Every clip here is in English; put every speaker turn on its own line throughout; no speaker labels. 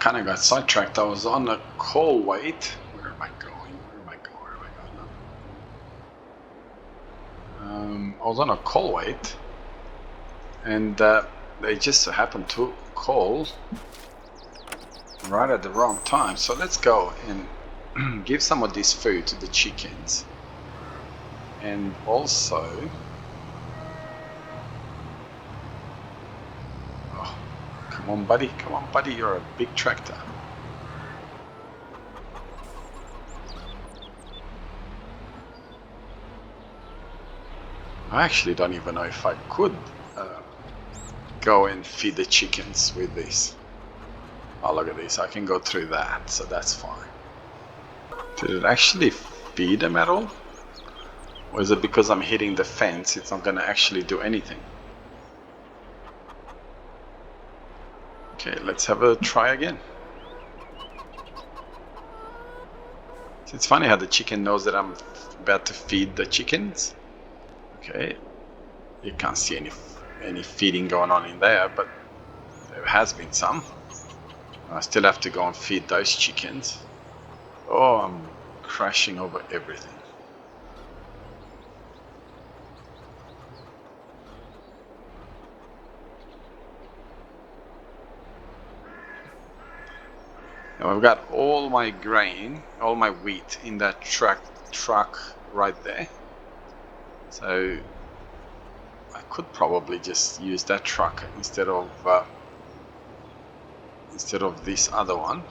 kind of got sidetracked. I was on a call wait. Where am I going? I was on a call wait, and they just so happened to call right at the wrong time. So let's go and give some of this food to the chickens, and also come on buddy, you're a big tractor. I actually don't even know if I could go and feed the chickens with this. Oh, look at this, I can go through that, so that's fine. Did it actually feed them at all? Or is it because I'm hitting the fence, it's not going to actually do anything? Okay, let's have a try again. It's funny how the chicken knows that I'm about to feed the chickens. Okay, you can't see any feeding going on in there, but there has been some. I still have to go and feed those chickens. Oh, I'm crashing over everything. Now I've got all my grain, all my wheat in that truck right there. So I could probably just use that truck instead of this other one.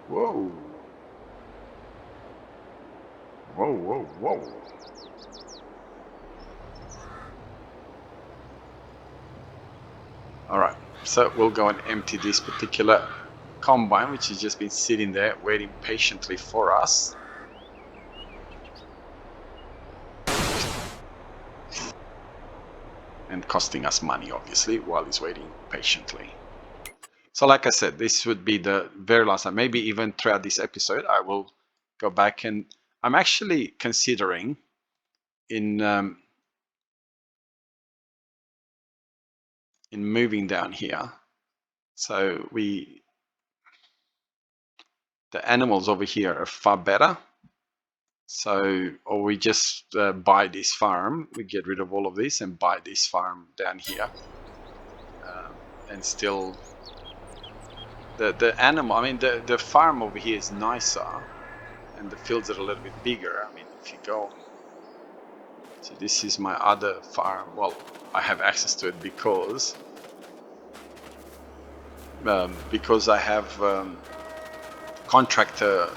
Whoa. Whoa, whoa, whoa. All right, so we'll go and empty this particular combine, which has just been sitting there waiting patiently for us. And costing us money, obviously, while he's waiting patiently. So like I said, this would be the very last time. Maybe even throughout this episode, I will go back, and I'm actually considering in moving down here. So the animals over here are far better. So, or we just buy this farm, we get rid of all of this and buy this farm down here. And still, the animal, I mean, the farm over here is nicer, and the fields are a little bit bigger. I mean, if you go, so this is my other farm. Well, I have access to it because I have contractor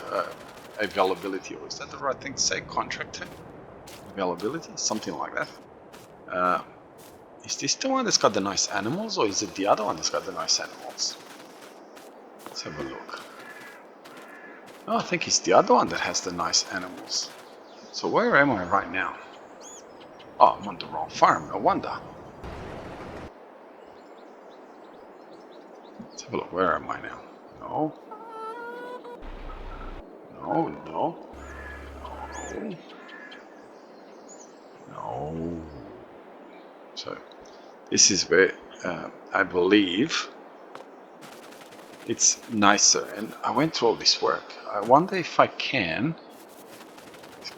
availability, or is that the right thing to say? Contractor availability, something like that. Is this the one that's got the nice animals, or is it the other one that's got the nice animals? Let's have a look. Oh, I think it's the other one that has the nice animals. So where am I right now? Oh, I'm on the wrong farm, no wonder. Let's have a look, where am I now? No. No, no. No. No. So this is where I believe it's nicer, and I went through all this work. I wonder if I can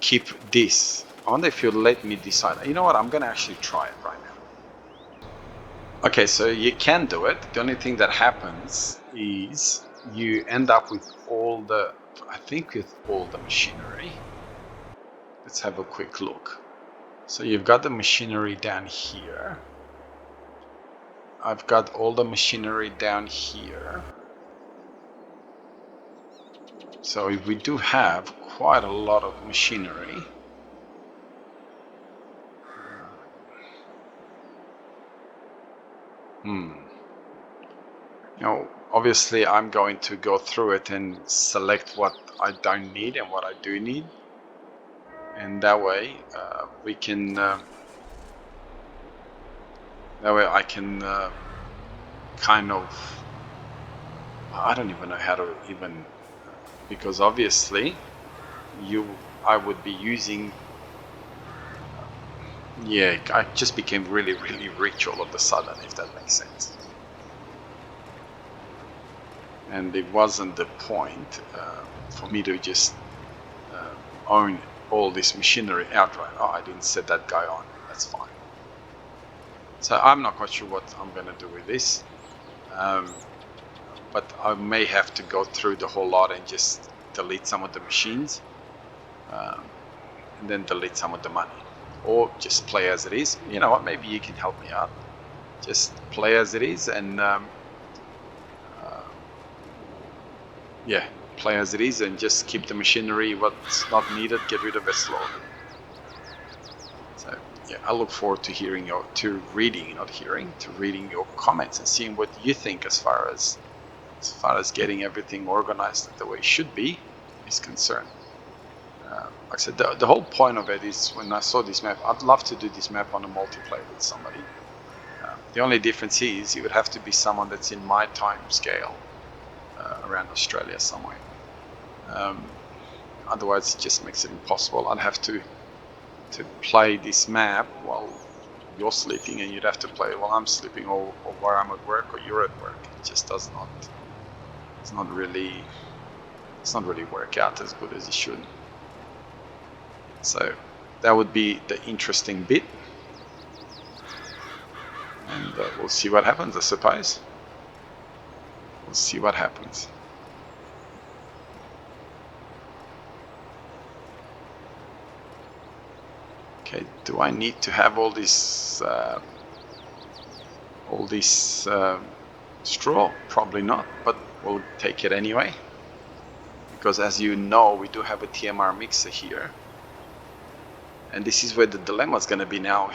keep this. I wonder if you'll let me decide. You know what, I'm gonna actually try it right now. Okay, so you can do it. The only thing that happens is you end up with all the, I think with all the machinery. Let's have a quick look. So you've got the machinery down here. I've got all the machinery down here. So we do have quite a lot of machinery. Now, obviously, I'm going to go through it and select what I don't need and what I do need. And that way, we can. That way, I can kind of. I don't even know how to even, because obviously, I would be using. Yeah, I just became really, really rich all of a sudden, if that makes sense. and it wasn't the point for me to just own all this machinery outright. Oh, I didn't set that guy on, that's fine. So I'm not quite sure what I'm going to do with this, but I may have to go through the whole lot and just delete some of the machines, and then delete some of the money, or just play as it is. You know what, maybe you can help me out. Just play as it is, and yeah, play as it is, and just keep the machinery what's not needed, get rid of it slowly. So yeah, I look forward to reading your comments and seeing what you think as far as getting everything organized the way it should be is concerned. Like I said, the whole point of it is, when I saw this map, I'd love to do this map on a multiplayer with somebody. The only difference is it would have to be someone that's in my time scale, around Australia somewhere. Otherwise, it just makes it impossible. I'd have to play this map while you're sleeping, and you'd have to play while I'm sleeping, or while I'm at work, or you're at work. It just does not. It's not really work out as good as it should. So that would be the interesting bit, and we'll see what happens, I suppose. We'll see what happens. Okay, do I need to have all this straw? Probably not, but we'll take it anyway, because as you know, we do have a TMR mixer here, and this is where the dilemma is going to be now,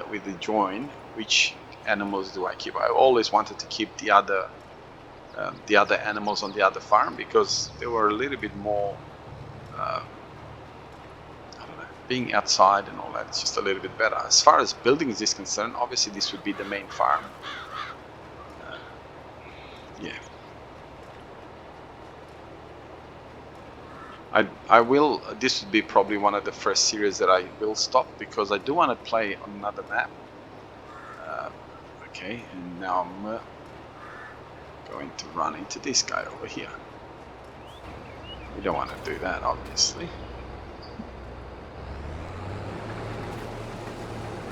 with the join. Which animals do I keep? I always wanted to keep the other animals on the other farm, because they were a little bit more, I don't know, being outside and all that, it's just a little bit better. As far as buildings is concerned, obviously this would be the main farm. Yeah. I will, this would be probably one of the first series that I will stop, because I do want to play on another map. Okay, and now I'm going to run into this guy over here. We don't want to do that, obviously.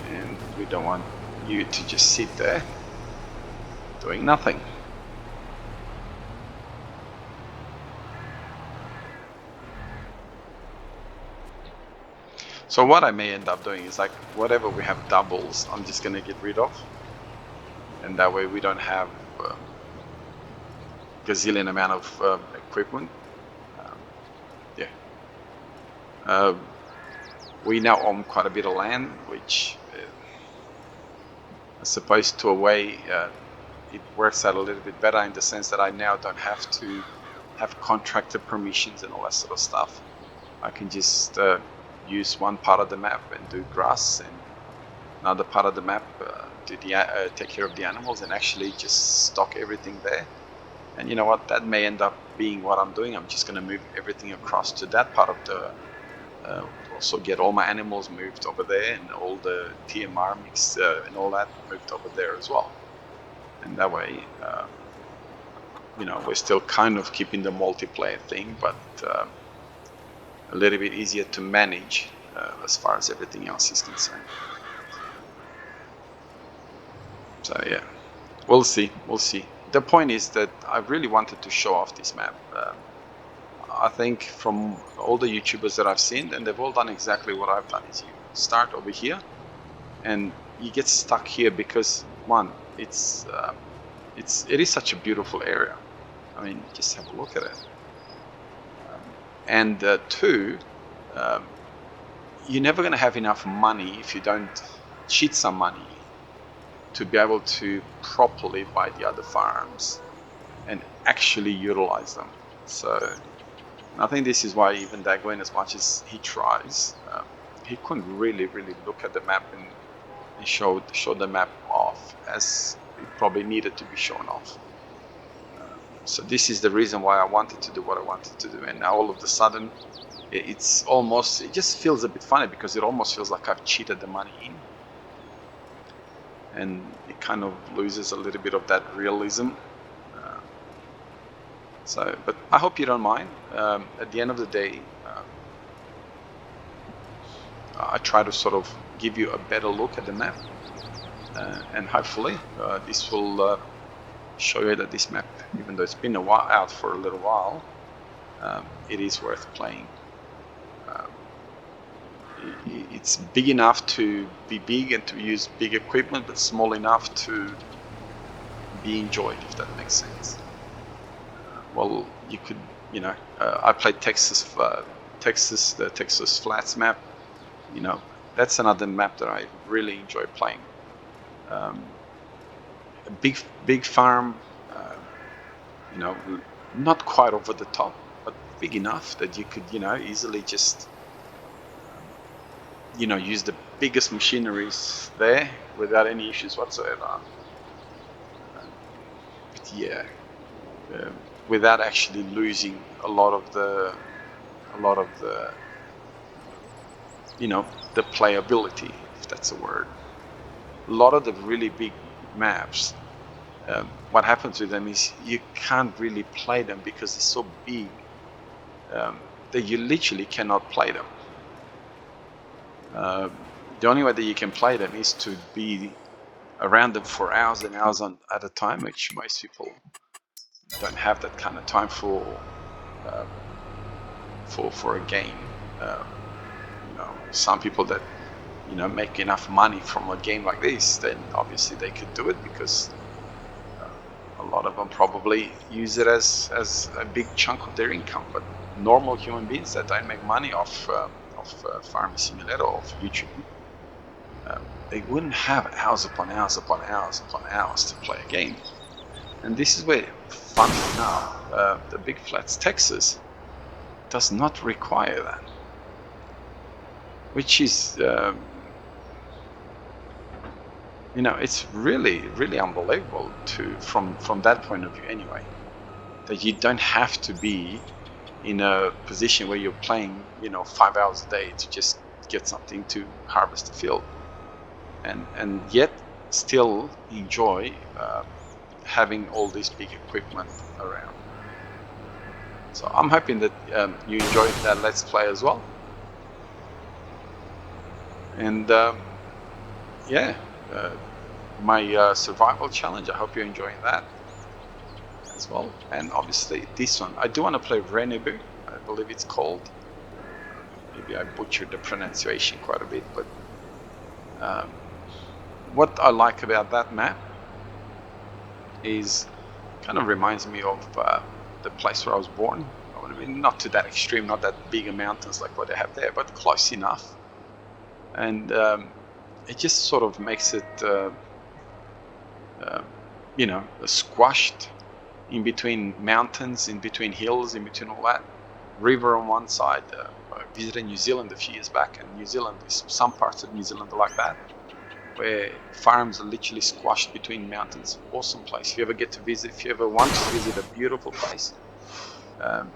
And we don't want you to just sit there doing nothing. So what I may end up doing is, like, whatever we have doubles, I'm just going to get rid of. And that way we don't have gazillion amount of equipment. Yeah. We now own quite a bit of land, which I suppose to a way it works out a little bit better, in the sense that I now don't have to have contractor permissions and all that sort of stuff. I can just use one part of the map and do grass, and another part of the map take care of the animals, and actually just stock everything there. And you know what, that may end up being what I'm doing. I'm just going to move everything across to that part of the also get all my animals moved over there, and all the TMR mix and all that moved over there as well. And that way, you know, we're still kind of keeping the multiplayer thing, but a little bit easier to manage as far as everything else is concerned. So yeah, we'll see. The point is that I really wanted to show off this map. I think from all the YouTubers that I've seen, and they've all done exactly what I've done, is you start over here and you get stuck here because, one, it is such a beautiful area. I mean, just have a look at it. And two, you're never going to have enough money if you don't cheat some money to be able to properly buy the other farms and actually utilize them. So I think this is why even Dagwin, as much as he tries, he couldn't really look at the map and show the map off as it probably needed to be shown off. So this is the reason why I wanted to do what I wanted to do, and now all of a sudden it just feels a bit funny, because it almost feels like I've cheated the money in, and it kind of loses a little bit of that realism. So, but I hope you don't mind. At the end of the day, I try to sort of give you a better look at the map, and hopefully this will show you that this map, even though it's been out for a little while, it is worth playing. It's big enough to be big and to use big equipment, but small enough to be enjoyed, if that makes sense. Well, you could, I played the Texas Flats map. That's another map that I really enjoy playing. A big farm, not quite over the top, but big enough that you could, easily just, use the biggest machineries there without any issues whatsoever. But yeah, without actually losing a lot of the the playability, if that's a word. A lot of the really big maps, what happens with them is you can't really play them because they're so big that you literally cannot play them. The only way that you can play them is to be around them for hours and hours at a time, which most people don't have that kind of time for a game. Some people that make enough money from a game like this, then obviously they could do it, because a lot of them probably use it as a big chunk of their income. But normal human beings that don't make money off Farming Simulator or off YouTube, they wouldn't have hours upon hours upon hours upon hours to play a game. And this is where, funnily enough, the Big Flats Texas does not require that, which is it's really, really unbelievable from that point of view anyway, that you don't have to be in a position where you're playing 5 hours a day to just get something to harvest the field, and yet still enjoy having all this big equipment around. So I'm hoping that you enjoyed that Let's Play as well. And my survival challenge, I hope you're enjoying that as well. And obviously this one, I do want to play Renebu, I believe it's called. Maybe I butchered the pronunciation quite a bit, but what I like about that map is kind of reminds me of the place where I was born. I mean, not to that extreme, not that bigger mountains like what they have there, but close enough. And it just sort of makes it squashed in between mountains, in between hills, in between all that. River on one side. I visited New Zealand a few years back, and New Zealand, some parts of New Zealand are like that, where farms are literally squashed between mountains. Awesome place. If you ever want to visit a beautiful place,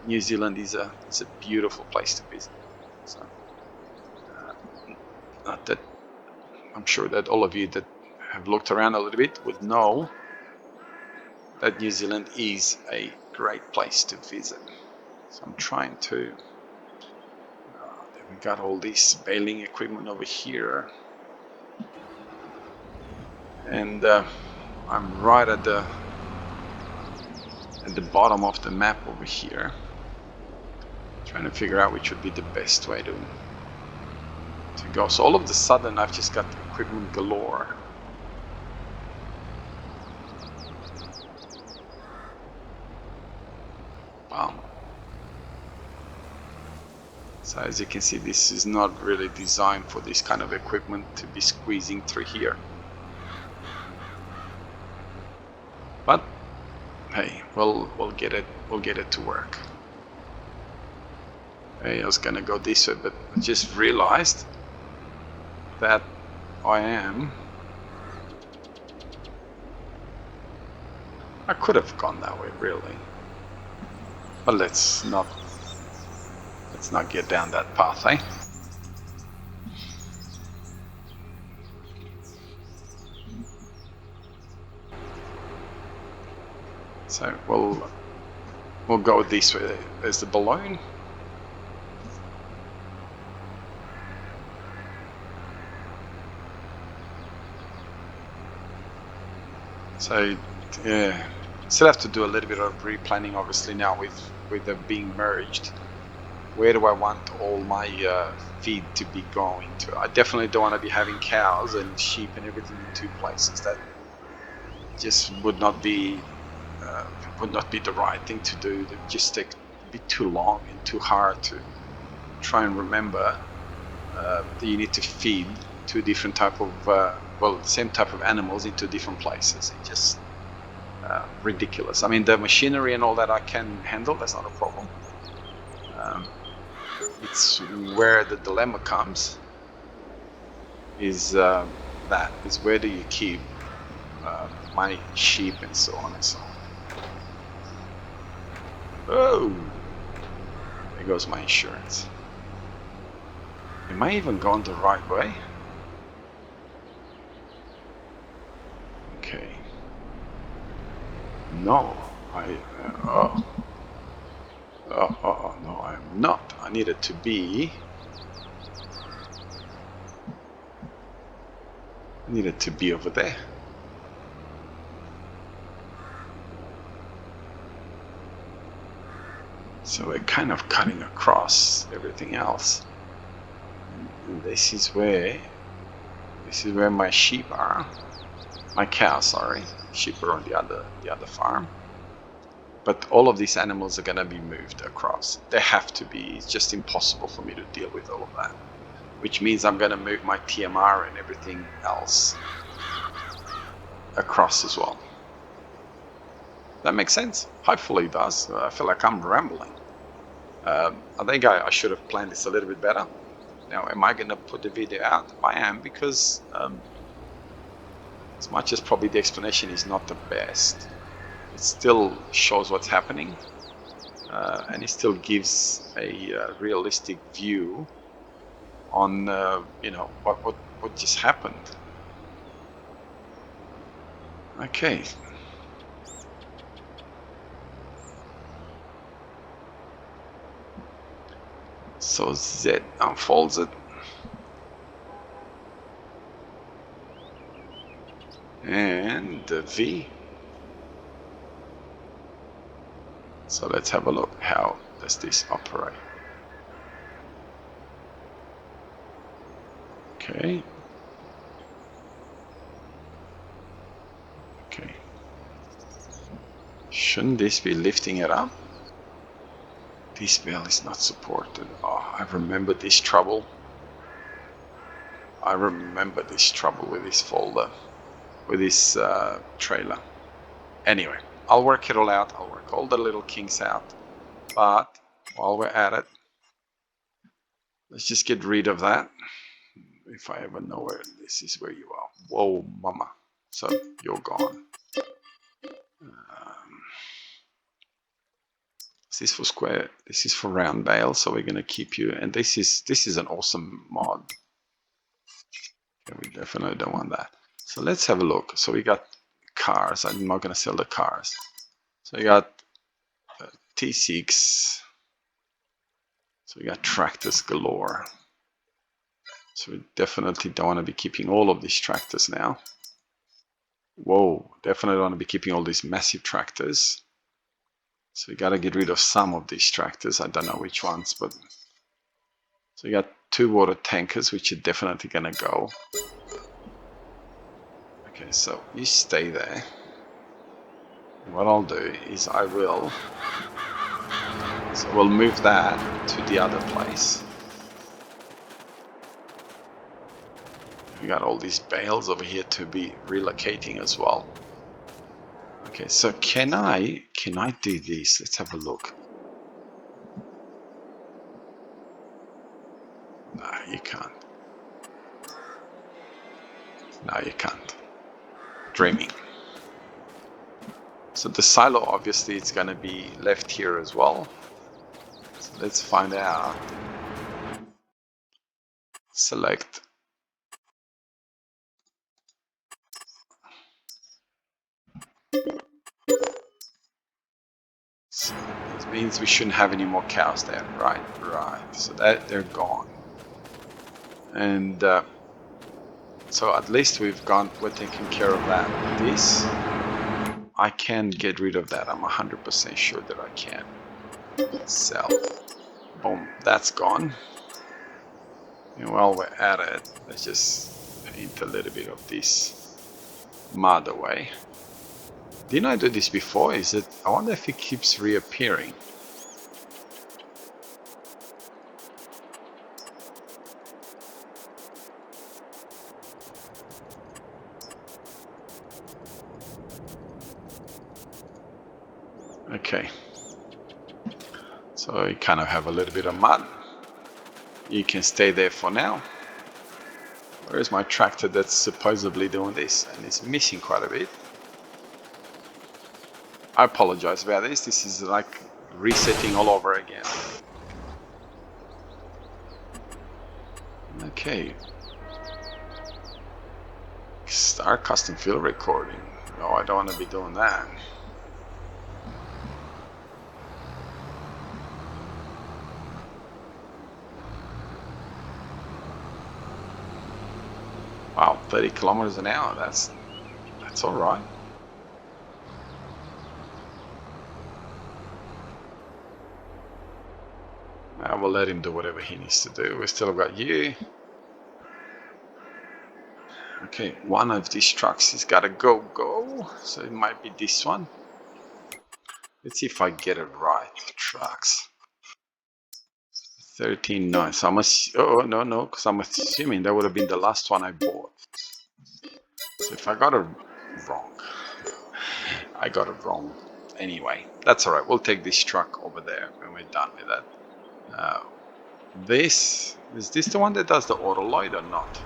New Zealand is a beautiful place to visit. So, not that I'm sure that all of you that have looked around a little bit would know that New Zealand is a great place to visit. So I'm trying to. We got all this baling equipment over here, and I'm right at the bottom of the map over here, trying to figure out which would be the best way to go. So all of a sudden I've just got equipment galore. Wow. So as you can see, this is not really designed for this kind of equipment to be squeezing through here. But hey, we'll get it to work. Hey, I was gonna go this way, but I just realized that I could have gone that way, really. But let's not get down that path, eh? So We'll go this way. There's the balloon. So yeah, still have to do a little bit of replanning, obviously, now with them being merged. Where do I want all my feed to be going to? I definitely don't want to be having cows and sheep and everything in two places. That just would not be the right thing to do. It just take a bit too long and too hard to try and remember that you need to feed two different type of the same type of animals into different places. It's just ridiculous. I mean, the machinery and all that I can handle. That's not a problem. It's where the dilemma comes is where do you keep my sheep and so on and so on. Oh, there goes my insurance. Am I even going the right way? Okay. No, no, I'm not. I needed to be over there. So we're kind of cutting across everything else. And this is where my sheep are. My cows, sorry. Sheep are on the other farm. But all of these animals are gonna be moved across. They have to be. It's just impossible for me to deal with all of that. Which means I'm gonna move my TMR and everything else across as well. That makes sense? Hopefully it does. I feel like I'm rambling. I think I should have planned this a little bit better. Now, am I going to put the video out? I am, because as much as probably the explanation is not the best, it still shows what's happening, and it still gives a realistic view on what just happened. Okay. So Z unfolds it. And the V. So let's have a look. How does this operate? Okay. Okay. Shouldn't this be lifting it up? This bell is not supported. Oh, I remember this trouble. I remember this trouble with this folder, with this trailer. Anyway, I'll work it all out. I'll work all the little kinks out. But while we're at it, let's just get rid of that. If I ever know where this is, where you are. Whoa, mama. So you're gone. This is for square. This is for round bale. So we're gonna keep you. And this is an awesome mod. Okay, we definitely don't want that. So let's have a look. So we got cars. I'm not gonna sell the cars. So we got T6. So we got tractors galore. So we definitely don't want to be keeping all of these tractors now. Whoa, definitely don't want to be keeping all these massive tractors. So we got to get rid of some of these tractors. I don't know which ones, but so we got 2 water tankers, which are definitely gonna go. Okay, so you stay there. What I'll do is we'll move that to the other place. We got all these bales over here to be relocating as well. Okay, so can I do this? Let's have a look. No, you can't. No, you can't. Dreaming. So the silo, obviously, it's going to be left here as well. So let's find out. Select. So let's means we shouldn't have any more cows there. Right, right. So that they're gone. And so at least we're taking care of that. This, I can get rid of that. I'm 100% sure that I can. Sell. Boom, that's gone. And while we're at it, let's just paint a little bit of this mud away. Didn't I do this before? I wonder if it keeps reappearing. Okay. So you kind of have a little bit of mud. You can stay there for now. Where's my tractor that's supposedly doing this? And it's missing quite a bit. I apologize about this. This is like resetting all over again. Okay. Start custom field recording. No, I don't want to be doing that. Wow, 30 kilometers an hour. That's all right. We'll let him do whatever he needs to do. We've still got you. Okay, one of these trucks has got to go. So it might be this one. Let's see if I get it right. Trucks. 13.9. So oh no, because I'm assuming that would have been the last one I bought. So if I got it wrong, I got it wrong. Anyway, that's all right. We'll take this truck over there when we're done with that. Is this the one that does the auto load or not?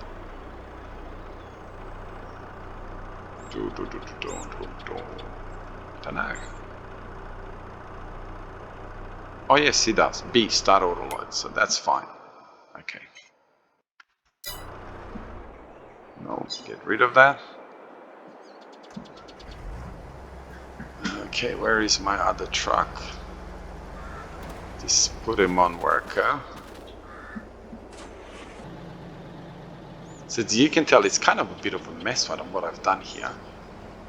Don't know. Oh yes, it does. B, start auto load, so that's fine. Okay. No, get rid of that. Okay, where is my other truck? Just put him on worker. So as you can tell, it's kind of a bit of a mess what I've done here.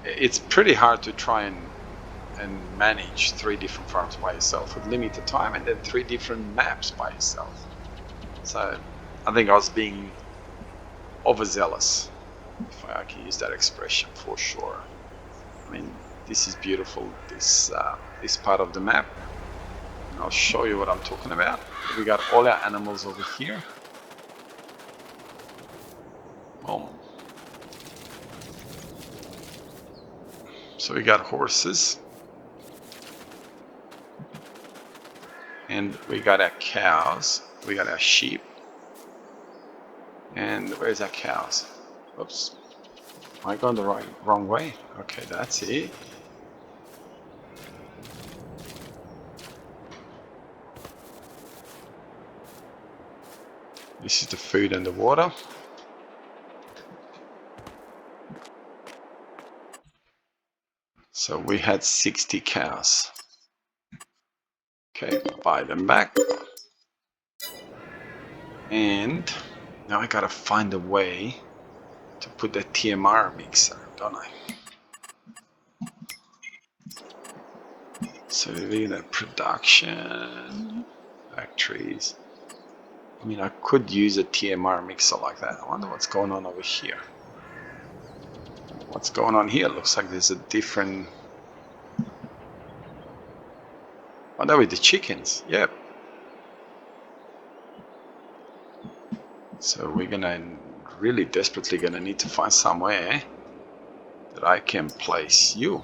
It's pretty hard to try and manage 3 different farms by yourself with limited time and then 3 different maps by yourself. So I think I was being overzealous, if I can use that expression, for sure. I mean, this is beautiful, this part of the map. And I'll show you what I'm talking about. We got all our animals over here. Boom. So we got horses. And we got our cows. We got our sheep. And where's our cows? Oops. Am I going the wrong way? Okay, that's it. This is the food and the water. So we had 60 cows. Okay, buy them back. And now I gotta find a way to put the TMR mixer, don't I? So we're at production, factories. I mean, I could use a TMR mixer like that. I wonder what's going on over here. What's going on here? Looks like there's a different... Oh, that was the chickens. Yep. So we're gonna really desperately gonna need to find somewhere that I can place you.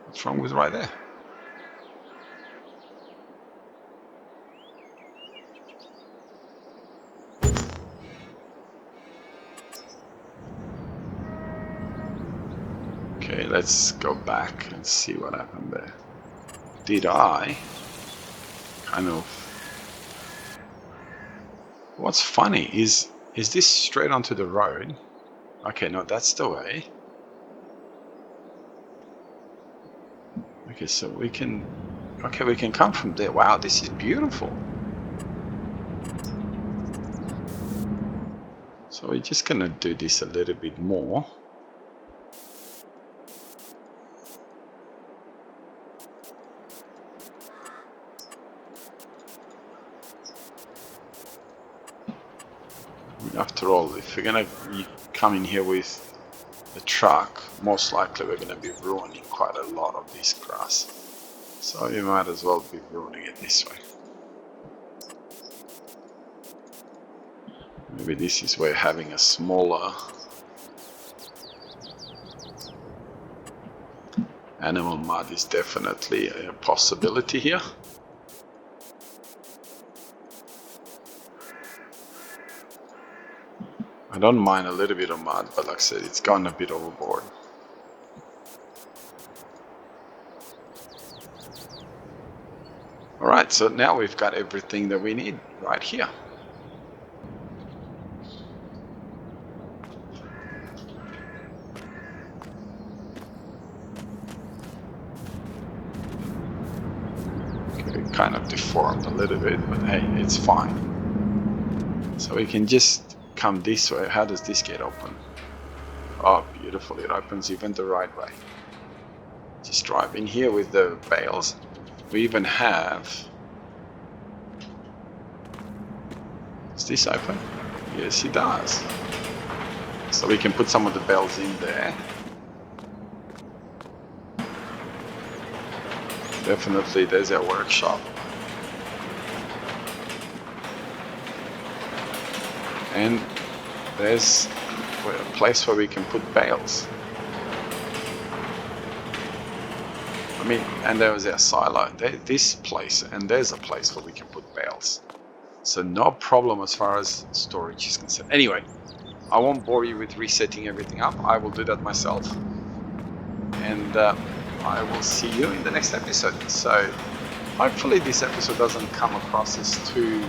What's wrong with right there? Okay, let's go back and see what happened there. Did I kind of... What's funny is this straight onto the road? Okay, no, that's the way. Okay, so we can come from there. Wow, this is beautiful. So we're just gonna do this a little bit more. After all, if we're gonna come in here with a truck, most likely we're gonna be ruining quite a lot of this grass. So you might as well be ruining it this way. Maybe this is where having a smaller animal mud is definitely a possibility here. I don't mind a little bit of mud, but like I said, it's gone a bit overboard. Alright, so now we've got everything that we need right here. Okay, kind of deformed a little bit, but hey, it's fine. So we can just come this way. How does this get open? Oh, beautiful. It opens even the right way. Just drive in here with the bales. We even have... Is this open? Yes, it does. So we can put some of the bales in there. Definitely, there's our workshop. And there's a place where we can put bales. I mean, and there was our silo. This place, and there's a place where we can put bales. So no problem as far as storage is concerned. Anyway, I won't bore you with resetting everything up. I will do that myself. And I will see you in the next episode. So hopefully this episode doesn't come across as too,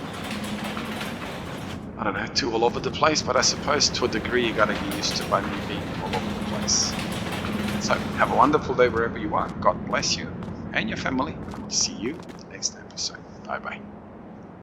I don't know, too all over the place, but I suppose to a degree you gotta get used to by me being all over the place. So have a wonderful day wherever you are. God bless you and your family. See you in the next episode. Bye bye.